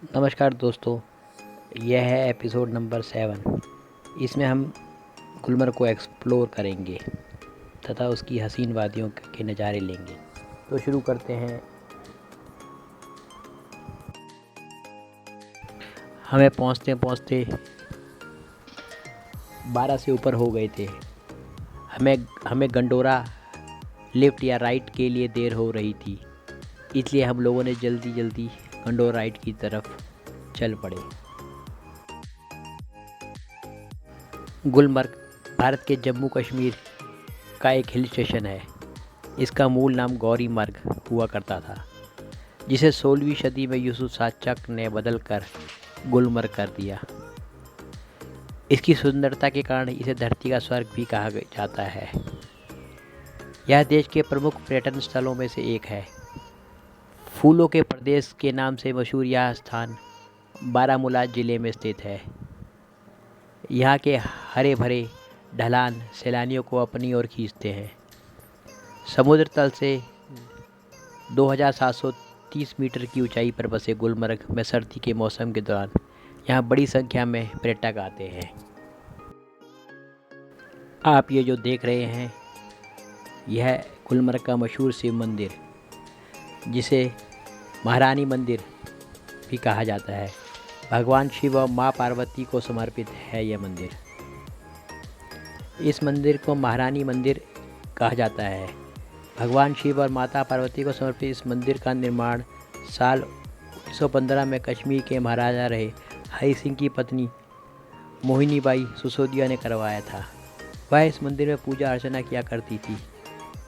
नमस्कार दोस्तों, यह है एपिसोड नंबर 7। इसमें हम गुलमर्ग को एक्सप्लोर करेंगे तथा उसकी हसीन वादियों के नज़ारे लेंगे। तो शुरू करते हैं। हमें पहुंचते पहुंचते 12 से ऊपर हो गए थे। हमें हमें गंडोरा लेफ़्ट या राइट के लिए देर हो रही थी, इसलिए हम लोगों ने जल्दी जल्दी गंडोरा राइट की तरफ चल पड़े। गुलमर्ग भारत के जम्मू कश्मीर का एक हिल स्टेशन है। इसका मूल नाम गौरी मर्ग हुआ करता था, जिसे 16वीं सदी में यूसुफ शाह चक ने बदल कर गुलमर्ग कर दिया। इसकी सुंदरता के कारण इसे धरती का स्वर्ग भी कहा जाता है। यह देश के प्रमुख पर्यटन स्थलों में से एक है। फूलों के प्रदेश के नाम से मशहूर यह स्थान बारामूला ज़िले में स्थित है। यहाँ के हरे भरे ढलान सैलानियों को अपनी ओर खींचते हैं। समुद्र तल से 2730 मीटर की ऊंचाई पर बसे गुलमर्ग में सर्दी के मौसम के दौरान यहाँ बड़ी संख्या में पर्यटक आते हैं। आप ये जो देख रहे हैं, यह गुलमर्ग का मशहूर शिव मंदिर, जिसे महारानी मंदिर भी कहा जाता है। भगवान शिव और माँ पार्वती को समर्पित है यह मंदिर। इस मंदिर को महारानी मंदिर कहा जाता है। भगवान शिव और माता पार्वती को समर्पित इस मंदिर का निर्माण साल 1915 में कश्मीर के महाराजा रहे हरि सिंह की पत्नी मोहिनी बाई सिसोदिया ने करवाया था। वह इस मंदिर में पूजा अर्चना किया करती थी,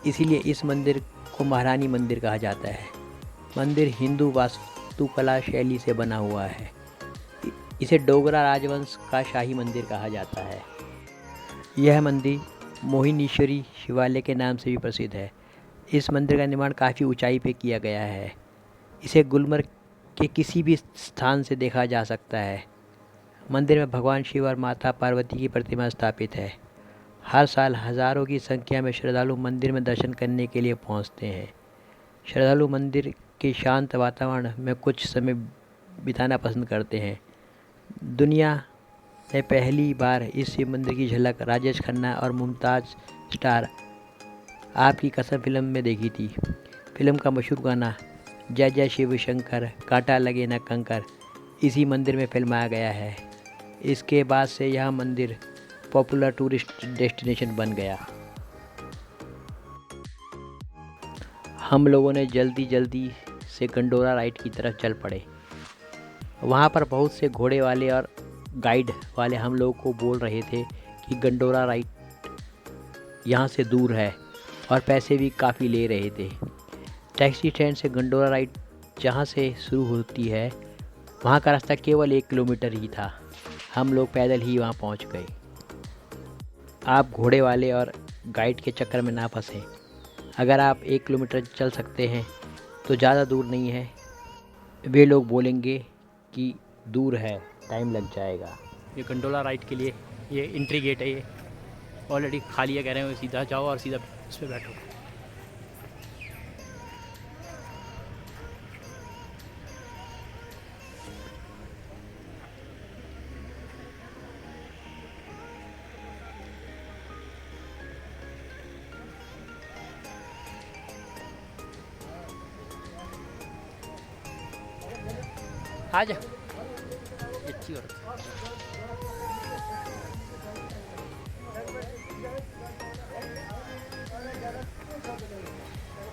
इसीलिए इस मंदिर को महारानी मंदिर कहा जाता है। मंदिर हिंदू वास्तुकला शैली से बना हुआ है। इसे डोगरा राजवंश का शाही मंदिर कहा जाता है। यह मंदिर मोहिनीश्वरी शिवालय के नाम से भी प्रसिद्ध है। इस मंदिर का निर्माण काफ़ी ऊंचाई पे किया गया है। इसे गुलमर्ग के किसी भी स्थान से देखा जा सकता है। मंदिर में भगवान शिव और माता पार्वती की प्रतिमा स्थापित है। हर साल हज़ारों की संख्या में श्रद्धालु मंदिर में दर्शन करने के लिए पहुंचते हैं। श्रद्धालु मंदिर के शांत वातावरण में कुछ समय बिताना पसंद करते हैं। दुनिया ने पहली बार इस शिव मंदिर की झलक राजेश खन्ना और मुमताज़ स्टार आपकी कसम फिल्म में देखी थी। फिल्म का मशहूर गाना जय जय शिव शंकर कांटा लगे न कंकर इसी मंदिर में फिल्माया गया है। इसके बाद से यह मंदिर पॉपुलर टूरिस्ट डेस्टिनेशन बन गया। हम लोगों ने जल्दी जल्दी से गंडोरा राइड की तरफ चल पड़े। वहाँ पर बहुत से घोड़े वाले और गाइड वाले हम लोगों को बोल रहे थे कि गंडोरा राइड यहाँ से दूर है और पैसे भी काफ़ी ले रहे थे। टैक्सी स्टैंड से गंडोरा राइड जहाँ से शुरू होती है, वहाँ का रास्ता केवल 1 किलोमीटर ही था। हम लोग पैदल ही वहाँ पहुँच गए। आप घोड़े वाले और गाइड के चक्कर में ना फंसें। अगर आप 1 किलोमीटर चल सकते हैं तो ज़्यादा दूर नहीं है। वे लोग बोलेंगे कि दूर है, टाइम लग जाएगा। ये गंडोला राइड के लिए ये एंट्री गेट है। ये ऑलरेडी खाली है, कह रहे हैं सीधा जाओ और सीधा उस पर बैठो। आ जा, अच्छी औरत।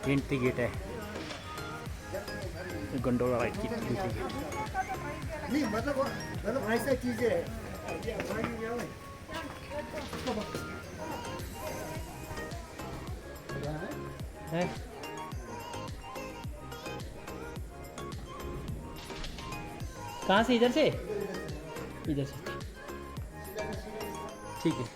एंट्री गेट है गंडोला राइड की एंट्री गेट। नहीं मतलब ऐसा चीजें है। कहाँ से? इधर से? इधर से, ठीक है।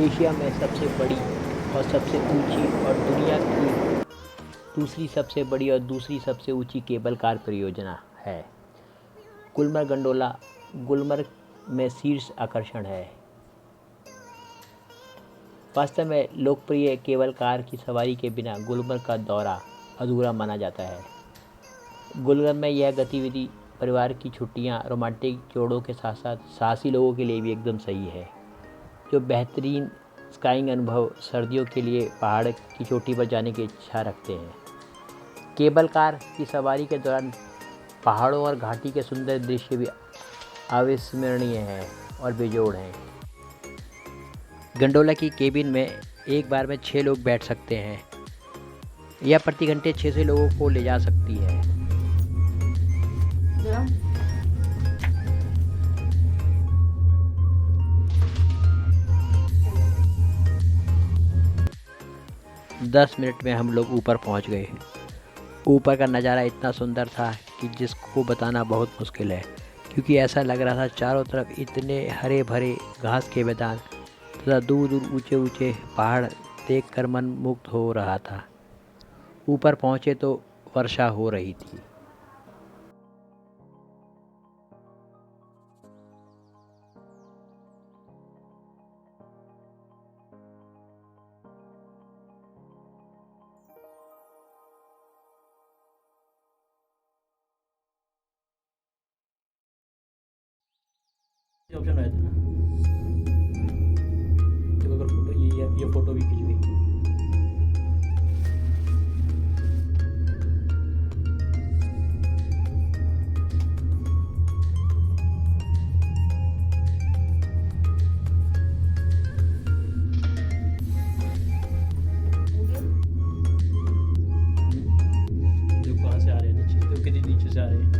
एशिया में सबसे बड़ी और सबसे ऊंची और दुनिया की दूसरी सबसे बड़ी और दूसरी सबसे ऊंची केबल कार परियोजना है। गुलमर्ग गंडोला गुलमर्ग में शीर्ष आकर्षण है। वास्तव में लोकप्रिय केबल कार की सवारी के बिना गुलमर्ग का दौरा अधूरा माना जाता है। गुलमर्ग में यह गतिविधि परिवार की छुट्टियां, रोमांटिक जोड़ों के साथ साथ साहसी लोगों के लिए भी एकदम सही है, जो बेहतरीन स्काइंग अनुभव सर्दियों के लिए पहाड़ की चोटी पर जाने की इच्छा रखते हैं। केबल कार की सवारी के दौरान पहाड़ों और घाटी के सुंदर दृश्य भी अविस्मरणीय हैं और बेजोड़ हैं। गंडोला की केबिन में एक बार में 6 लोग बैठ सकते हैं। यह प्रति घंटे 6 से लोगों को ले जा सकती है। गरम 10 मिनट में हम लोग ऊपर पहुंच गए। ऊपर का नज़ारा इतना सुंदर था कि जिसको बताना बहुत मुश्किल है, क्योंकि ऐसा लग रहा था चारों तरफ इतने हरे भरे घास के मैदान तथा दूर दूर ऊंचे ऊंचे पहाड़ देखकर मन मुग्ध हो रहा था। ऊपर पहुंचे तो वर्षा हो रही थी। ऑप्शन आया था, देखो अगर फोटो ये फोटो भी खींच गई। देखो कहाँ से आ रहे हैं, नीचे देखो कितनी नीचे से आ रहे हैं।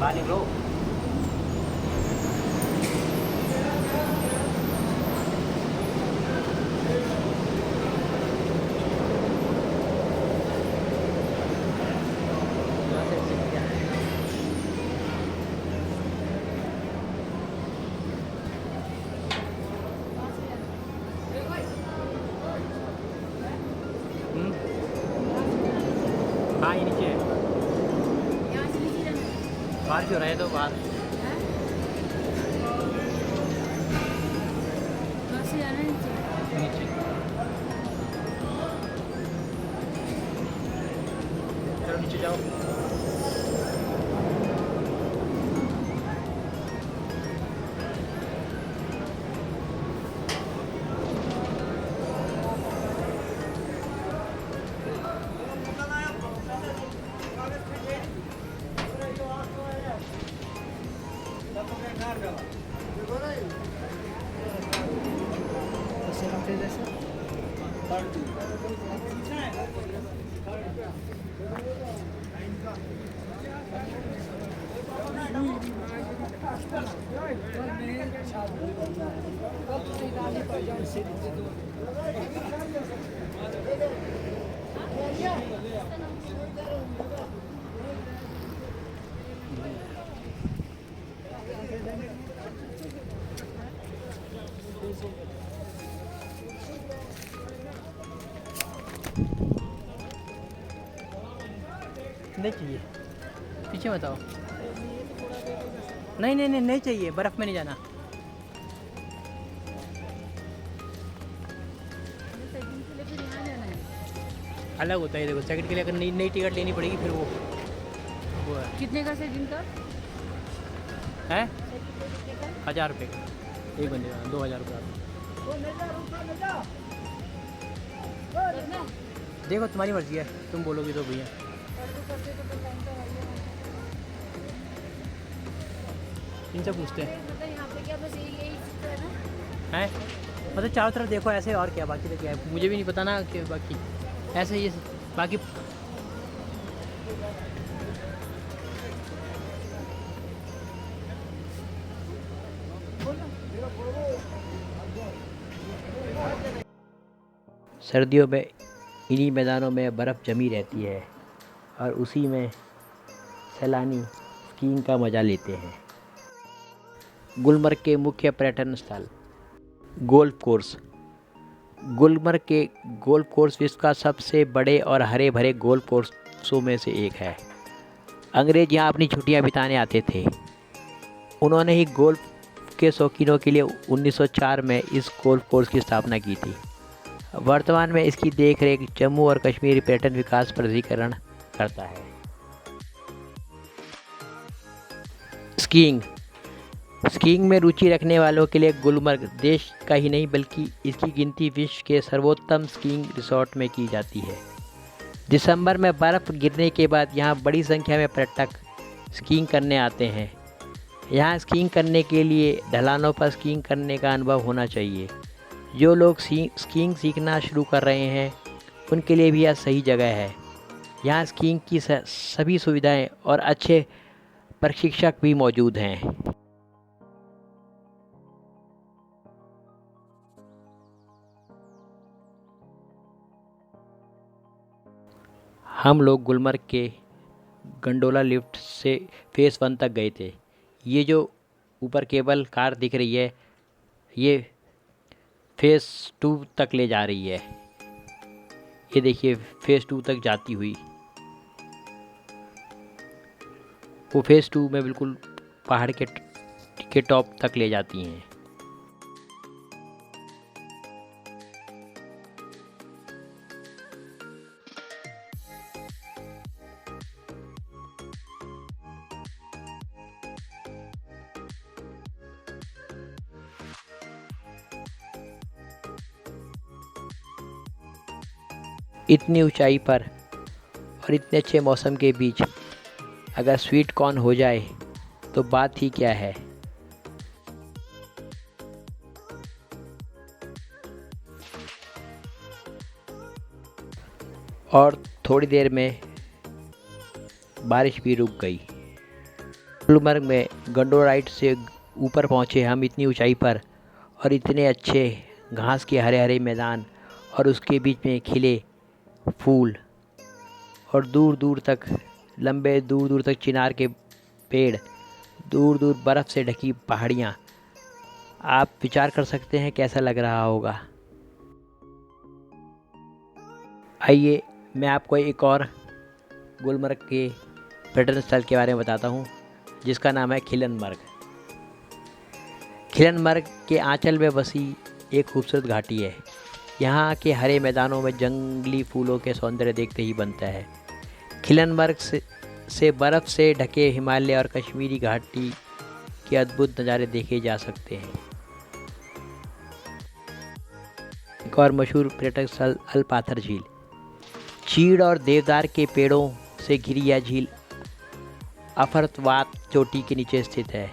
बाहर निकलो। हाँ ये नीचे है, बाहर क्यों रहे तो बाहर। नीचे चलो नीचे जाओ। नहीं चाहिए, पीछे बताओ। नहीं नहीं नहीं नहीं चाहिए, बर्फ़ में नहीं जाना। अलग होता है, देखो सेकंड के लिए अगर नई टिकट लेनी पड़ेगी फिर वो है। कितने का सेकंड का है 1000 रुपये का एक बंदे का, 2000 रुपये। देखो तुम्हारी मर्जी है, तुम बोलोगी तो भैया। इनसे पूछते हैं मतलब यहाँ पे क्या बस यही है ना? हैं मतलब चारों तरफ देखो ऐसे, और क्या बाकी तो क्या है मुझे भी नहीं पता ना कि बाकी ऐसे ही बाकी। सर्दियों में इन्हीं मैदानों में बर्फ़ जमी रहती है और उसी में सैलानी स्कीइंग का मज़ा लेते हैं। गुलमर्ग के मुख्य पर्यटन स्थल। Golf course. गुलमर्ग के गोल्फ कोर्स विश्व का सबसे बड़े और हरे भरे गोल्फ कोर्सों में से एक है। अंग्रेज यहाँ अपनी छुट्टियाँ बिताने आते थे। उन्होंने ही गोल्फ के शौकीनों के लिए 1904 में इस गोल्फ कोर्स की स्थापना की थी। वर्तमान में इसकी देखरेख जम्मू और कश्मीर पर्यटन विकास प्राधिकरण करता है। स्कीइंग। स्कीइंग में रुचि रखने वालों के लिए गुलमर्ग देश का ही नहीं बल्कि इसकी गिनती विश्व के सर्वोत्तम स्कीइंग रिसोर्ट में की जाती है। दिसंबर में बर्फ़ गिरने के बाद यहाँ बड़ी संख्या में पर्यटक स्कीइंग करने आते हैं। यहाँ स्कीइंग करने के लिए ढलानों पर स्कीइंग करने का अनुभव होना चाहिए। जो लोग स्कीइंग सीखना शुरू कर रहे हैं उनके लिए भी यह सही जगह है। यहाँ स्कीइंग की सभी सुविधाएं और अच्छे प्रशिक्षक भी मौजूद हैं। हम लोग गुलमर्ग के गंडोला लिफ्ट से फेज़ 1 तक गए थे। ये जो ऊपर केबल कार दिख रही है ये फेज़ 2 तक ले जा रही है। ये देखिए फेज़ 2 तक जाती हुई, वो फेज़ 2 में बिल्कुल पहाड़ के टॉप तक ले जाती हैं। इतनी ऊंचाई पर और इतने अच्छे मौसम के बीच अगर स्वीट कॉर्न हो जाए तो बात ही क्या है। और थोड़ी देर में बारिश भी रुक गई। गुलमर्ग में गंडोलाइट से ऊपर पहुँचे हम इतनी ऊंचाई पर, और इतने अच्छे घास के हरे हरे मैदान और उसके बीच में खिले फूल और दूर दूर तक चिनार के पेड़, दूर दूर बर्फ़ से ढकी पहाड़ियाँ। आप विचार कर सकते हैं कैसा लग रहा होगा। आइए मैं आपको एक और गुलमर्ग के पर्यटन स्थल के बारे में बताता हूँ जिसका नाम है खिलनमर्ग। खिलनमर्ग के आंचल में बसी एक खूबसूरत घाटी है। यहाँ के हरे मैदानों में जंगली फूलों के सौंदर्य देखते ही बनता है। खिलनमर्ग से बर्फ़ से ढके हिमालय और कश्मीरी घाटी के अद्भुत नज़ारे देखे जा सकते हैं। एक और मशहूर पर्यटक स्थल अलपाथर झील। चीड़ और देवदार के पेड़ों से घिरी यह झील अफरतवात चोटी के नीचे स्थित है।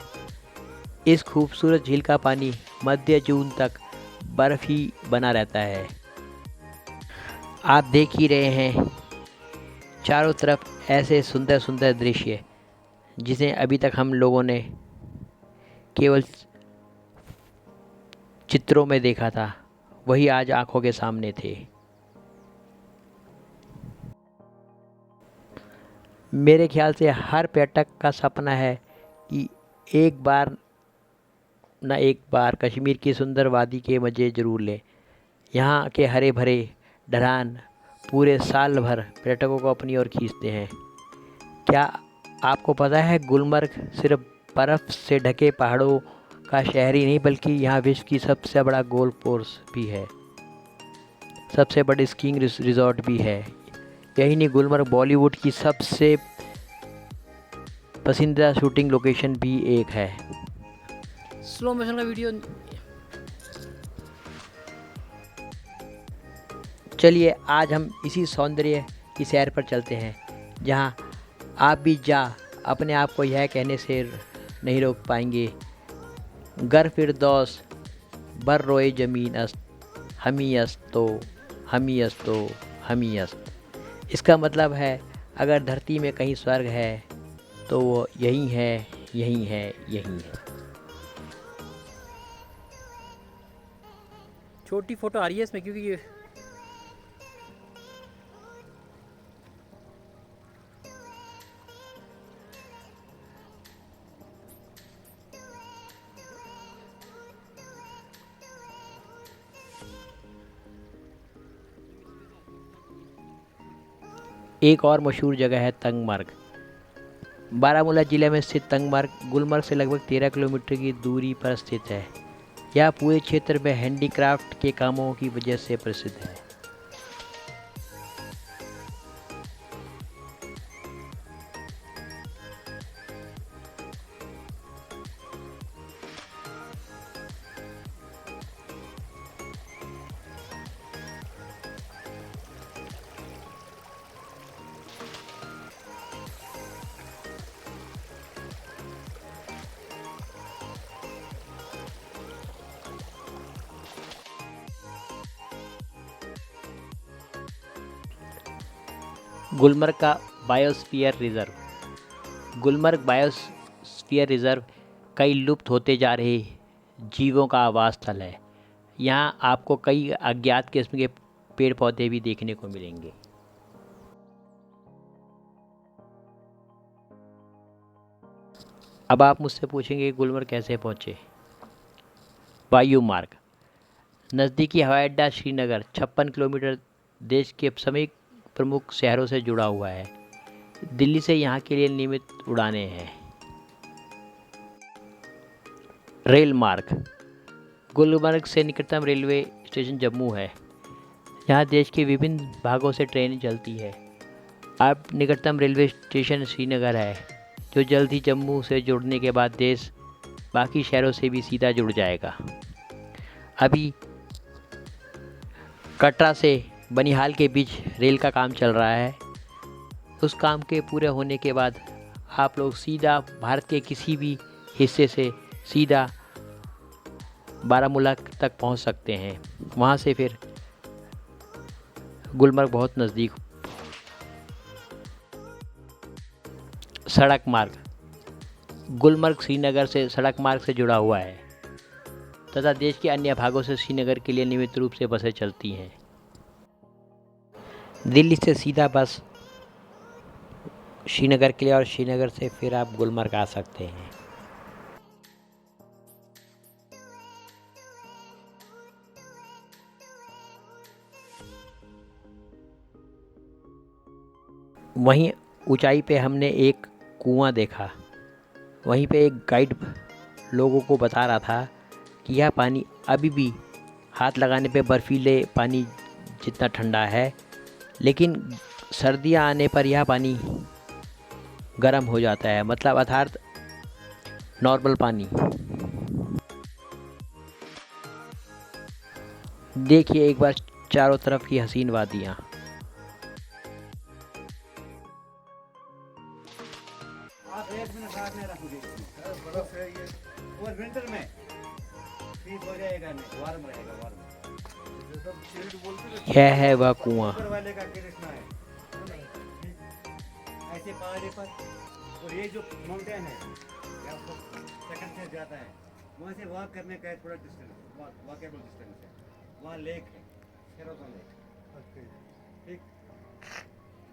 इस खूबसूरत झील का पानी मध्य जून तक बर्फ़ ही बना रहता है। आप देख ही रहे हैं चारों तरफ ऐसे सुंदर सुंदर दृश्य जिसे अभी तक हम लोगों ने केवल चित्रों में देखा था, वही आज आंखों के सामने थे। मेरे ख्याल से हर पर्यटक का सपना है कि एक बार कश्मीर की सुंदर वादी के मज़े ज़रूर लें। यहाँ के हरे भरे ढलान पूरे साल भर पर्यटकों को अपनी ओर खींचते हैं। क्या आपको पता है गुलमर्ग सिर्फ बर्फ़ से ढके पहाड़ों का शहर ही नहीं बल्कि यहाँ विश्व की सबसे बड़ा गोल्फ कोर्स भी है, सबसे बड़ी स्कीइंग रिजॉर्ट भी है। यही नहीं, गुलमर्ग बॉलीवुड की सबसे पसंदीदा शूटिंग लोकेशन भी एक है। स्लो मोशन का वीडियो। चलिए आज हम इसी सौंदर्य की सैर पर चलते हैं जहाँ आप भी अपने आप को यह कहने से नहीं रोक पाएंगे, गर फिरदौस बर रोए ज़मीन अस्त, हमी अस्तो, हमी अस्तो, हमी अस्त। इसका मतलब है अगर धरती में कहीं स्वर्ग है तो वो यही है, यही है, यही है। छोटी फ़ोटो आ रही है इसमें क्योंकि ये एक और मशहूर जगह है तंगमर्ग। बारामूला ज़िले में स्थित तंगमर्ग गुलमर्ग से लगभग 13 किलोमीटर की दूरी पर स्थित है। यह पूरे क्षेत्र में हैंडीक्राफ्ट के कामों की वजह से प्रसिद्ध है। गुलमर्ग का biosphere reserve. Gulmarg biosphere reserve कई लुप्त होते जा रहे जीवों का आवास स्थल है। यहाँ आपको कई अज्ञात किस्म के पेड़ पौधे भी देखने को मिलेंगे। अब आप मुझसे पूछेंगे कि गुलमर्ग कैसे पहुँचे। वायु मार्ग। नज़दीकी हवाई अड्डा श्रीनगर 56 किलोमीटर देश के सभी प्रमुख शहरों से जुड़ा हुआ है। दिल्ली से यहाँ के लिए नियमित उड़ानें हैं। रेल मार्ग। गुलमर्ग से निकटतम रेलवे स्टेशन जम्मू है। यहाँ देश के विभिन्न भागों से ट्रेनें चलती है। अब निकटतम रेलवे स्टेशन श्रीनगर है, जो जल्द ही जम्मू से जुड़ने के बाद देश बाकी शहरों से भी सीधा जुड़ जाएगा। अभी कटरा से बनिहाल के बीच रेल का काम चल रहा है। उस काम के पूरे होने के बाद आप लोग सीधा भारत के किसी भी हिस्से से सीधा बारामूला तक पहुंच सकते हैं। वहां से फिर गुलमर्ग बहुत नज़दीक। सड़क मार्ग। गुलमर्ग श्रीनगर से सड़क मार्ग से जुड़ा हुआ है तथा देश के अन्य भागों से श्रीनगर के लिए नियमित रूप से बसें चलती हैं। दिल्ली से सीधा बस श्रीनगर के लिए और श्रीनगर से फिर आप गुलमर्ग आ सकते हैं। वहीं ऊंचाई पे हमने एक कुआं देखा। वहीं पे एक गाइड लोगों को बता रहा था कि यह पानी अभी भी हाथ लगाने पे बर्फीले पानी जितना ठंडा है, लेकिन सर्दियां आने पर यह पानी गर्म हो जाता है, मतलब अर्थात नॉर्मल पानी। देखिए एक बार चारों तरफ की हसीन वादियाँ। आप 1 मिनट रात में रखोगे इसमें। बर्फ है ये, और विंटर में फ्रीज हो जाएगा, नहीं वार्म रहेगा, वार्म। ये सब चिल्ड बोलते हैं। यह है वह कुआं। ऊपर वाले का कृष्णा है ऐसे पहाड़ी पर, और ये जो माउंटेन है ये आपको सेकंड से जाता है। वहाँ से वॉक करने का थोड़ा डिस्टेंस, वॉकेबल डिस्टेंस है। वहाँ लेक है, फेरोजन लेक, ठीक।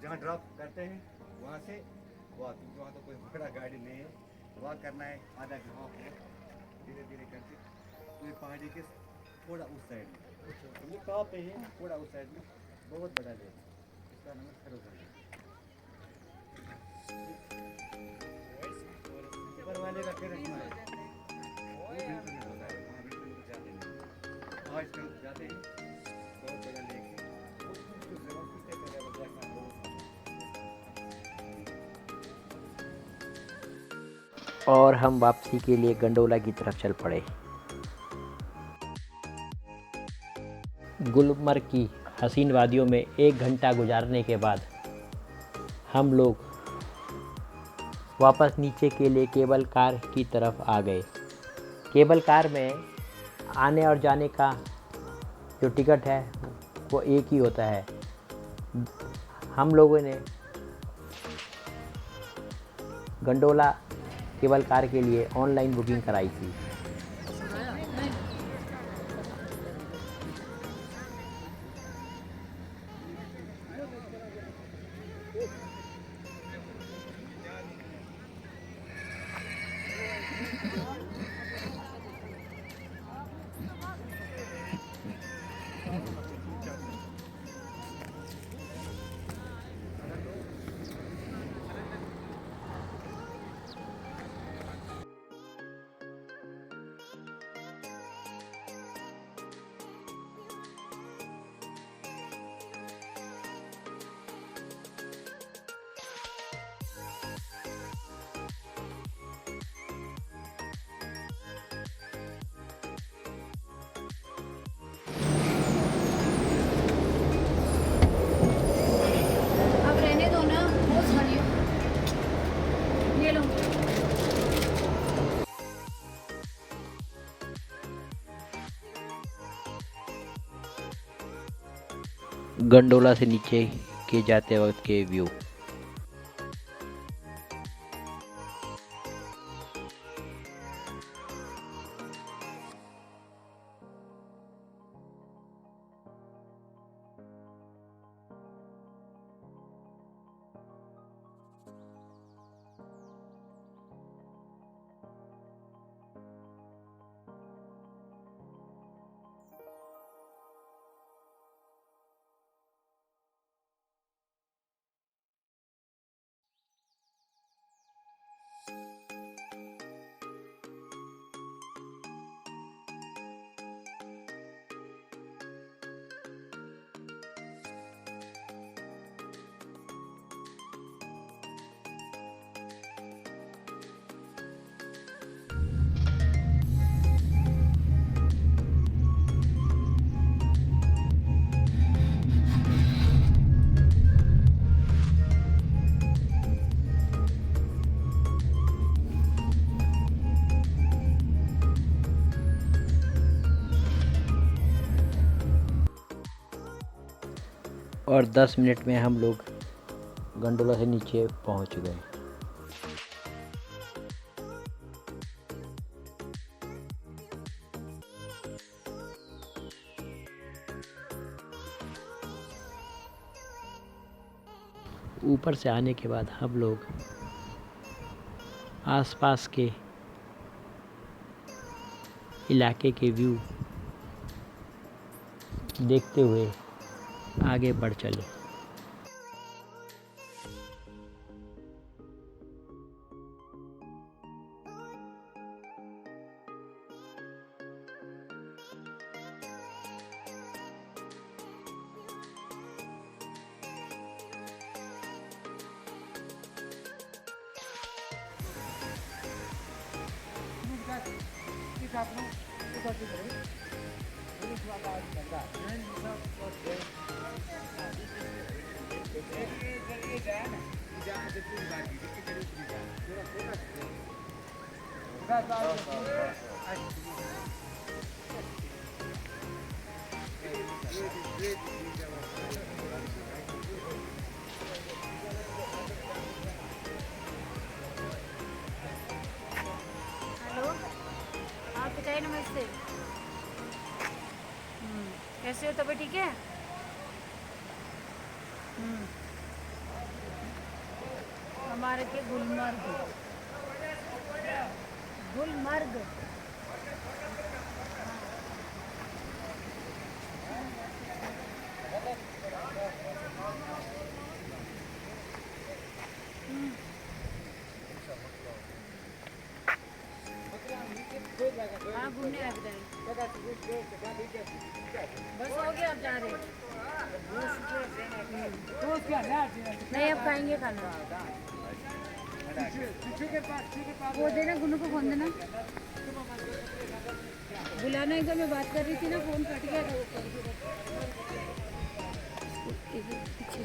जहाँ ड्रॉप करते हैं वहाँ से वॉक, वहाँ तो कोई बड़ा गाड़ी नहीं है, वॉक करना है आधा घंटा है, धीरे धीरे करके पूरी पहाड़ी के थोड़ा उस साइड में, वो टॉप पे है, थोड़ा उस साइड में बहुत बड़ा लेक, इसका नाम है फेरोजन लेक। ऊपर वाले का कृष्णा है, वो विंटर में होता है, वहाँ विंटर में जाते हैं, आजकल जाते हैं, बहुत बड़ा लेक है, उस जगह पीछे पहले वो देखना बहुत। और हम वापसी के लिए गंडोला की तरफ चल पड़े। गुलमर्ग की हसीन वादियों में 1 घंटा गुजारने के बाद हम लोग वापस नीचे के लिए केबल कार की तरफ आ गए। केबल कार में आने और जाने का जो टिकट है वो एक ही होता है। हम लोगों ने गंडोला केबल कार के लिए ऑनलाइन बुकिंग कराई थी। अब रहने दो ना, बहुत सारी हो। ये लो। गंडोला से नीचे के जाते वक्त के व्यू। और 10 मिनट में हम लोग गंडोला से नीचे पहुंच गए। ऊपर से आने के बाद हम लोग आसपास के इलाके के व्यू देखते हुए आगे बढ़ चले। हेलो, हाँ पिताजी नमस्ते। कैसे हो, तबीयत ठीक है? हमारे के गुलमर्ग। गुलमर्ग। हाँ घूमने आए पिताजी। बस हो गया, अब जा रहे हैं। नहीं अब खाएंगे खाना। वो देना, गुन्नू को फोन देना। बुलाना, एकदम मैं बात कर रही थी ना, फोन कट गया था वो पीछे।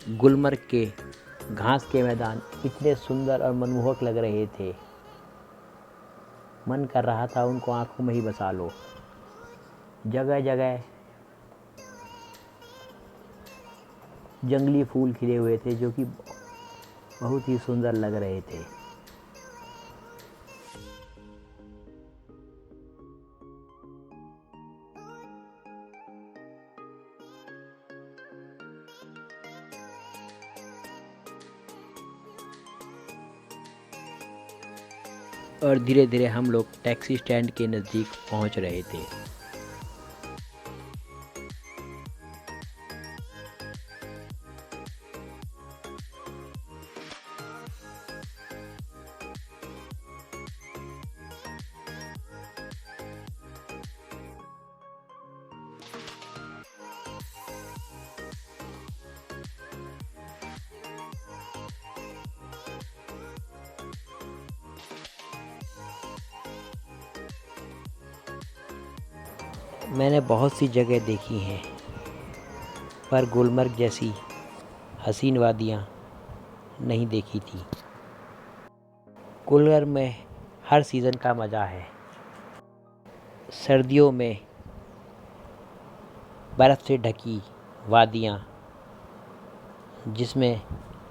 गुलमर्ग के घास के मैदान इतने सुंदर और मनमोहक लग रहे थे, मन कर रहा था उनको आंखों में ही बसा लो। जगह जगह जंगली फूल खिले हुए थे जो कि बहुत ही सुंदर लग रहे थे। और धीरे धीरे हम लोग टैक्सी स्टैंड के नज़दीक पहुंच रहे थे। मैंने बहुत सी जगह देखी हैं, पर गुलमर्ग जैसी हसीन वादियाँ नहीं देखी थी। गुलमर्ग में हर सीज़न का मज़ा है। सर्दियों में बर्फ़ से ढकी वादियाँ जिसमें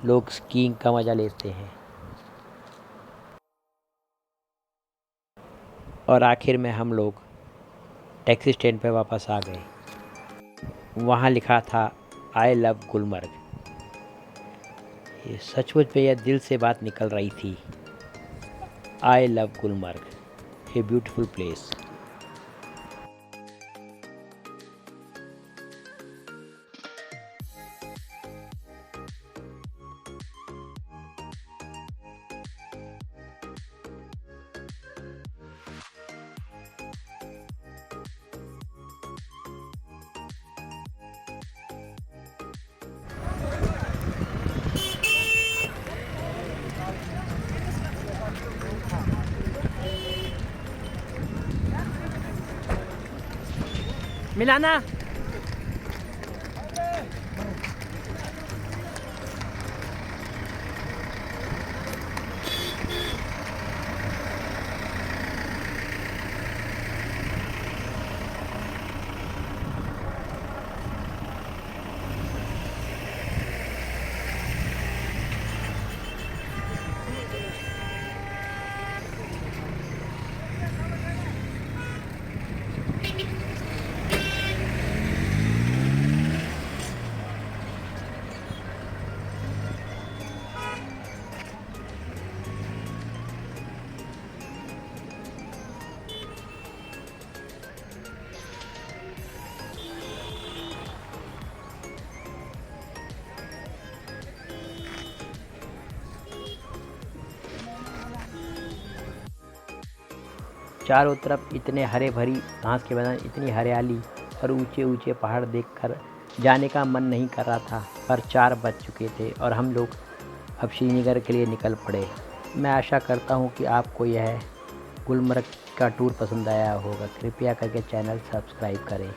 लोग स्कीइंग का मज़ा लेते हैं। और आखिर में हम लोग टैक्सी स्टैंड पे वापस आ गए। वहाँ लिखा था आई लव गुलमर्ग। ये सचमुच में यह दिल से बात निकल रही थी। I love Gulmarg, a beautiful place. मिलाना। चारों तरफ इतने हरे भरी घास के मैदान, इतनी हरियाली और ऊंचे ऊंचे पहाड़ देखकर जाने का मन नहीं कर रहा था, पर 4 बज चुके थे और हम लोग अब श्रीनगर के लिए निकल पड़े। मैं आशा करता हूँ कि आपको यह गुलमर्ग का टूर पसंद आया होगा। कृपया करके चैनल सब्सक्राइब करें।